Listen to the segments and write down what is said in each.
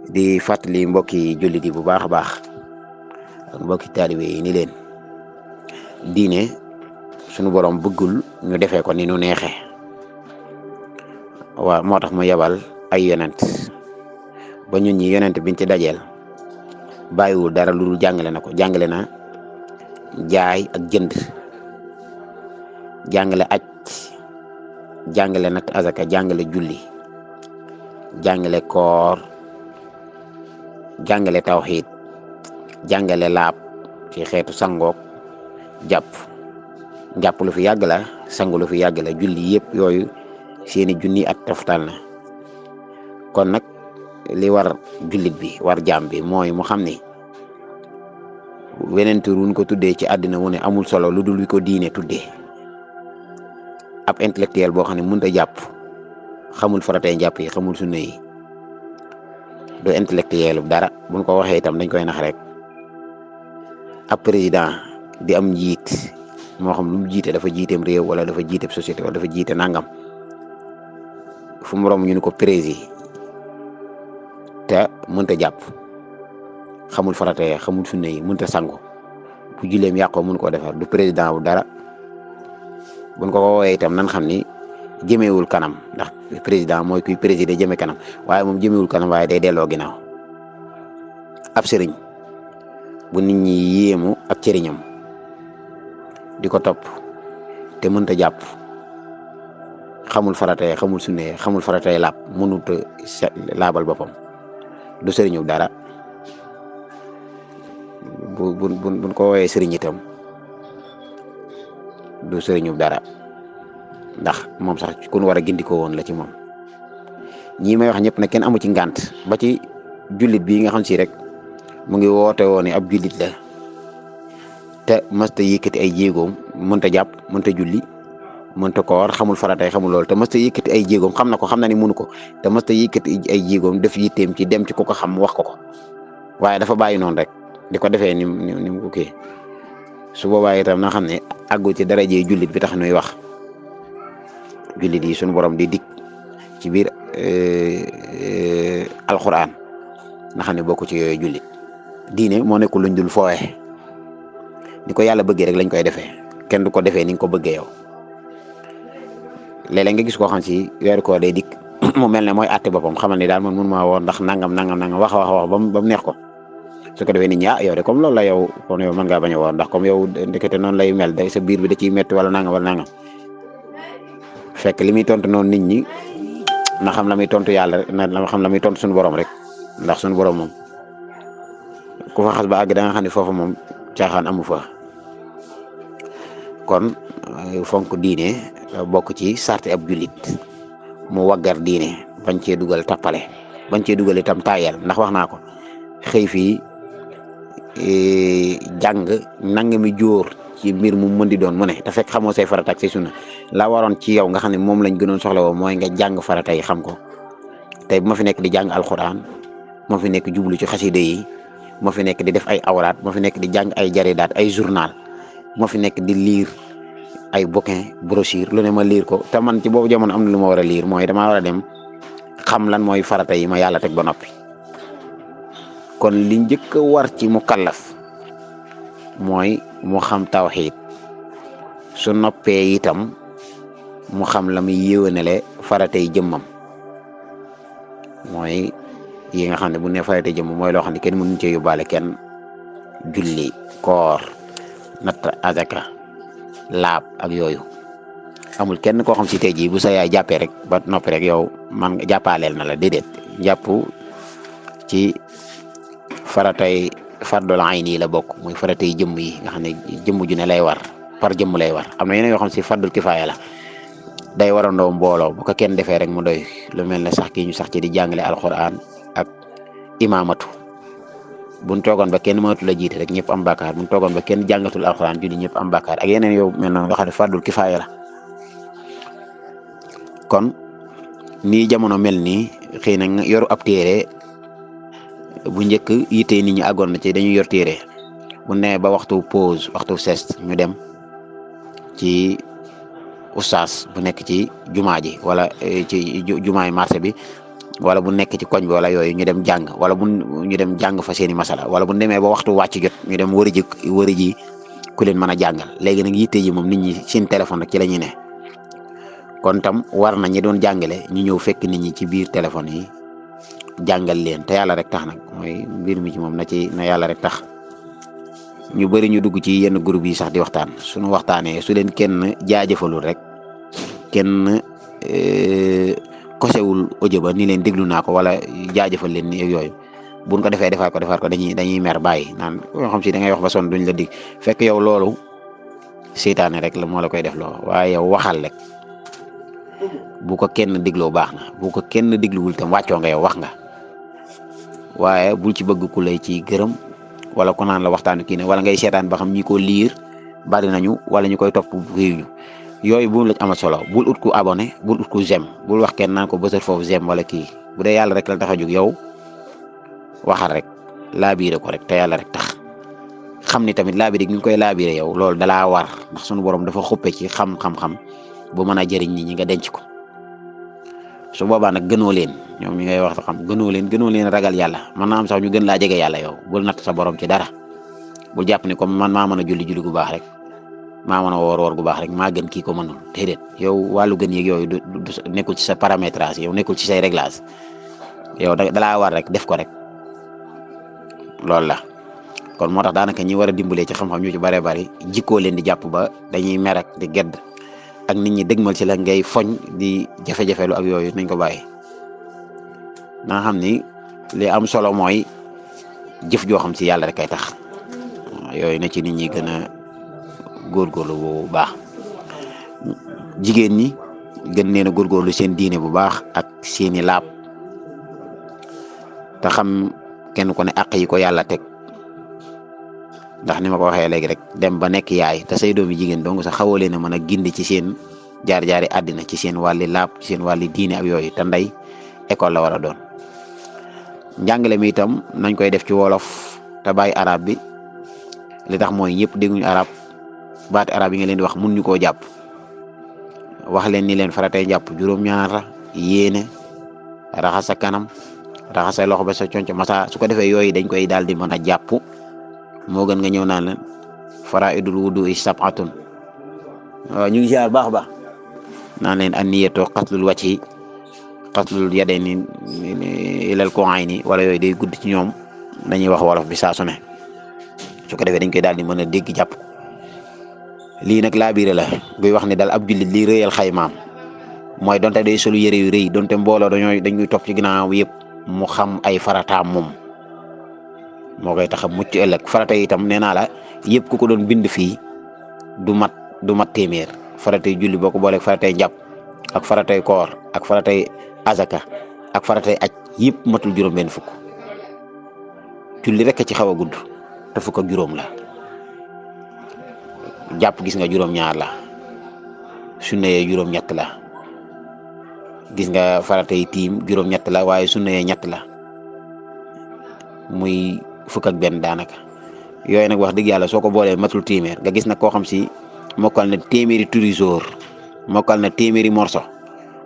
di fàttali mbokki jullit yi bu baax a baax ak mbokki taalibe yi ni leen diine sunu borom bëggul ñu defee ko ni nu neexe waaw moo tax mu yebal ay yonent ba ñun ñi yonent biñ ci dajeel bàyyiwul dara lu dul jàngale na ko jàngale na jaay ak jënd jàngale aj jàngale natt azaka jàngale julli jàngale koor jàngale tawxiid jàngale laab ci xeetu sangook jàpp lu fi yàgg la sangu lu fi yàgg la julli yëpp yooyu seeni junni at toftal na kon nag li war jullit bi war jaam bi mooy mu xam ni weneen tur wuñ ko tuddee ci àddina wu ne amul solo lu dul wi ko diine tuddee ab intellectuel boo xam ne mënut a jàpp xamul faratay jàpp yi xamul sunna yi du intellectuel dara buñ ko waxee itam dañ koy nax rek ab président di am njiit moo xam lu mu jiite dafa jiiteem réew wala dafa jiite société wala dafa jiite nangam fu mu romb ñu ne ko président te mënta jàpp xamul faratee xamul sunna yi mënta sangu bu julleem yàqoo mun koo defar du président bu dara buñ ko woowee itam nan xam ni jëmewul kanam ndax président mooy kuy présider jëme kanam waaye moom jëmewul kanam waaye day delloo ginnaaw ab sëriñ bu nit ñi yéemu ak cëriñam di ko topp te mënta jàpp xamul faratee xamul sunne xamul faratee laab mënut a laabal boppam du sëriñu dara buñ ko woowee sëriñ itam du sëriñu dara ndax moom sax kun war a gindikoo woon la ci moom ñii may wax ñëpp nag kenn amu ci ngànt ba ci jullit bii nga xam si rek mu ngi woote woon ab jullit la te mësta yëkkati ay jéegoom mënta jàpp mënta julli mënta koor xamul faratay xamul loolu te mësta yëkkati ay jéegoom xam na ko xam na ni mënu ko te mësta yëkkati ay jéegoom def yitteem ci dem ci ku ko xam wax ko waaye dafa bàyyi noonu rek di ko defee ni mu ko kii su boobaa itam na xam ne àggu ci darajee jullit bi tax nuy wax jullit yi suñu borom di dik ci biir alquran nga xam ne bokku ci yooyu jullit diine moo nekkul luñ dul fooye ni ko yàlla bëggee rek lañ koy defee kenn du ko defee ni nga ko bëggee yow léeg-léeg nga gis koo xam si weeru koor day dikk mu mel ne mooy àtte boppam xamal ni daal man mun maa woor ndax nangam wax ba mu neex ko su ko defee nit ñi yow de comme loolu la yow kon yow mën ngaa bañ a woor ndax comme yow ndekete noonu lay mel day sa biir bi da ciy metti wala nangam fekk li muy tontu noonu nit ñi na xam la muy tontu yàlla rek na xam la muy tontu suñu borom rek ndax suñu borom moom ku fa xas ba àgg da nga xam ne foofu moom caaxaan amu fa kon fonk diine bokk ci sarti ab jullit mu waggar diine bañ cee dugal tappale bañ cee dugal itam taayal ndax wax naa ko xëy fii jàng nangami jóor ci mbir mu mën di doon mu ne te fekk xamoo say farata ak say sunna la waroon ci yow nga xam ne moom lañ gënoon soxla woo mooy nga jàng farata yi xam ko tey bu ma fi nekk di jàng alxuraan moo fi nekk jublu ci xasida yi moo fi nekk di def ay awraat moo fi nekk di jàng ay jaridaat ay journal moo fi nekk di lire ay bouquin brochure lu ne ma lire ko te man ci boobu jamono am na lu ma war a lire mooy damaa war a dem xam lan mooy farata yi ma yàlla teg ba noppi kon li njëkk a war ci mu kallaf mooy mu xam tawxiid su noppee itam mu xam la muy yéwénale faratay jëmmam mooy yi nga xam ne bu ne faratay jëmmam mooy loo xam ne kenn mënuñ cee yóbbaale kenn julli koor natt azaka laab ak yooyu amul kenn koo xam si tey jii bu sa yaay jàppee rek ba noppi rek yow man nga jàppaaleel na la déedéet jàpp ci faratay fardul ayni la bokk muy faratay jëmm yi nga xam ne jëmm ju ne lay war par jëmm lay war am na yeneen yoo xam si fardul kifaaya la day warandoo mbooloo bu ko kenn defee rek mu doy lu mel ne sax kii ñu sax ci di jàngale alquran ak imaamatu buñ toogoon ba kenn mënatu la jiite rek ñëpp am bàkkaar buñ toogoon ba kenn jàngatul alquran julli ñëpp am bàkkaar ak yeneen yow mel noonu nga xam ne fardul kifaaya la kon nii jamono mel nii xëy na yoru ab téere bu njëkk yitte nit ñi àggoon na ci dañuy yor téere bu nee ba waxtu pause waxtu sieste ñu dem ci ustaas bu nekk ci jumaa ji wala ci jumaay marché bi wala bu nekk ci koñ bi wala yooyu ñu dem jàng wala bu ñu dem jàng fa seeni masala wala bu demee ba waxtu wàcc jot ñu dem wëri ji ku leen mën a jàngal léegi nag yitte ji moom nit ñi seen téléphone rek ci la ñuy ne kon tam war na ñi doon jàngale ñu ñëw fekk nit ñi ci biir téléphone yi jàngal leen te yàlla rek tax nag mooy mbir mi ci moom na yàlla rek tax ñu bëri ñu dugg ci yenn groupe yi sax di waxtaan suñu waxtaanee su leen kenn jaajëfalul rek kenn kosewul audio ba ni leen déglu naa ko wala jaajëfal leen ni yooyu buñ ko defee defaat ko dañuy mer bàyyi naan yoo xam si da ngay wax ba sonn duñ la dig fekk yow loolu seytaane rek la moo la koy def loo waaye yow waxal rek bu ko kenn digloo baax na bu ko kenn digluwul tam wàccoo nga yow wax nga waaye bul ci bëgg ku lay ci gërëm wala ku naan la waxtaan kii ne wala ngay seetaan ba xam ñi ko liir bari nañu wala ñu koy topp réew ñu yooyu bu la amal solo bul ut ku abonné bul ut ku j'aime bul wax kenn naan ko bësal foofu j'aime wala kii bu dee yàlla rek la tax a jóg yow waxal rek laabiire ko rek te yàlla rek tax xam ni tamit laabiire gi nga koy laabiire yow loolu dalaa war ndax sunu borom dafa xuppe ci xam-xam bu mën a jëriñ nit ñi nga denc ko su boobaa nag gënoo leen ñoom ñi ngay wax xam gënoo leen ragal yàlla mën naa am sax ñu gën laa jege yàlla yow bul natt sa borom ci dara bul jàpp ni comme man maa mën a julli gu baax rek maa mën a woor gu baax rek maa gën kii ko mënul déedéet yow wàllu gën yeeg yooyu du nekkul ci sa paramétrage yow nekkul ci say réglage yow dalaa war rek def ko rek loolu la kon moo tax daanaka ñi war a dimbalee ci xam-xam ñu ci bare bari jikkoo leen di jàpp ba dañuy mer ak di gedd ak nit ñi dëgmal ci la ngay foñ di jafe-jafelu ak yooyu nañ ko bàyyi na nga xam ni li am solo mooy jëf joo xam ci yàlla rek kay tax yooyu na ci nit ñi gën a góorgóorlu bu baax jigéen ñi gën leen a góorgóorlu seen diine bu baax ak seeni laab te xam kenn ku ne àq yi ko yàlla teg ndax ni ma ko waxee léegi rek dem ba nekk yaay te say doomi jigéen donc sax xawoo leen a mën a gindi ci seen jaar-jaari àddina ci seen wàlli laab ci seen wàlli diine ak yooyu te ndey école la war a doon njàngale mi itam nañ koy def ci wolof te bàyyi arab bi li tax mooy ñëpp dégguñu arab baati arab yi nga leen di wax mun ñu koo jàpp wax leen ni leen faratay jàpp juróom-ñaar la yéene raxas sa kanam raxas sa loxo ba sa conc masa su ko defee yooyu dañ koy daal di mën a jàpp moo gën nga ñëw naan leen faraidul wudu sab'atun waaw ñu ngi ziar baax baax naan leen an niyatu qatlul wajhi qatlul yadayni ilal ku'ayni wala yooyu day gudd ci ñoom dañuy wax wolof bi saa su ne su ko defee dañ koy daal di mën a dégg jàpp lii nag laabiire la buy wax ni daal ab jullit lii rëyal xaymaam mooy donte day solu yëre yu rëy donte mbooloo dañuy topp ci ginnaaw yëpp mu xam ay farataam moom moo koy tax a mucc ëllëg farata itam nee naa la yëpp ku ko doon bind fii du mat téeméer faratay julli boo ko booleeg faratay njàpp ak faratay koor ak faratay azaka ak faratay aj yëpp matul juróom-benn fukk julli rek ci xaw a gudd te fukk ak juróom la jàpp gis nga juróom-ñaar la sunna yee juróom-ñett la gis nga faratay tiim juróom-ñett la waaye sunna yee ñett la muy fukk ak benn daanaka yooyu nag wax dëgg yàlla soo ko boolee matul téeméer nga gis nag koo xam si mokkal na téeméeri turisoor mokkal na téeméeri morso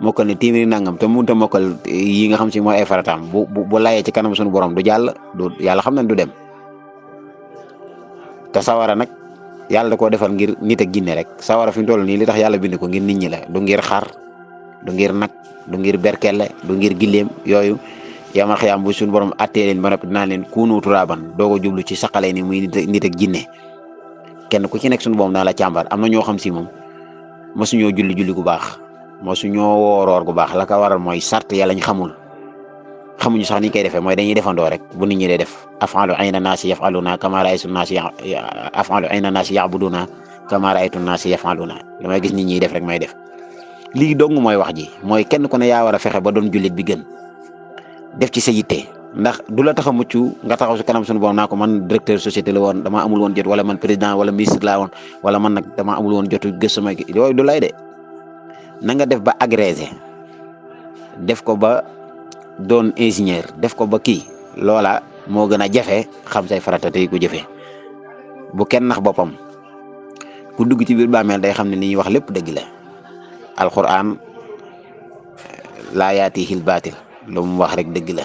mokkal na téeméeri nangam te mënut a mokkal yi nga xam si mooy ay farataam bu layee ci kanam suñu borom du jàll yàlla xam nañ du dem te sawara nag yàlla da koo defal ngir nit ak ginne rek sawara fi mu toll nii li tax yàlla bind ko ngir nit ñi la du ngir xar du ngir nag du ngir berkelle du ngir gileem yooyu yamal xiyaam bu suñu borom attee leen ba noppi dinaa leen kuunu turaaban doo ko jublu ci saqalee ni muy nit ak jinne kenn ku ci nekk suñu borom daan la càmbar am na ñoo xam si moom mosuñoo julli gu baax mosuñoo wooroor gu baax la ko waral mooy sart yàlla ñu xamuñu sax ni ñu koy defee mooy dañuy defandoo rek bu nit ñi dee def afalu ayna naasi yafaluna kama raaytu naasi afalu ayna naasi yabuduna kama raaytu naasi yafaluna damay gis nit ñi def rek may def lii dong mooy wax ji mooy kenn ku ne yaa war a fexe ba doon jullit bi gën def ci sa yitte ndax du la tax a mucc nga taxaw si kanam suñu borom naa ko man directeur société la woon dama amul woon jot wala man président wala ministre laa woon wala man nag dama amul woon jotu gëstu ma yooyu du lay de na nga def ba agrégé def ko ba doon ingénieur def ko ba kii loola moo gën a jafe xam say farata tey ko jëfee bu kenn nax boppam ku dugg ci biir bàmmeel day xam ne li ñuy wax lépp dëgg la alquran laa yaatihil baatil lu mu wax rek dëgg la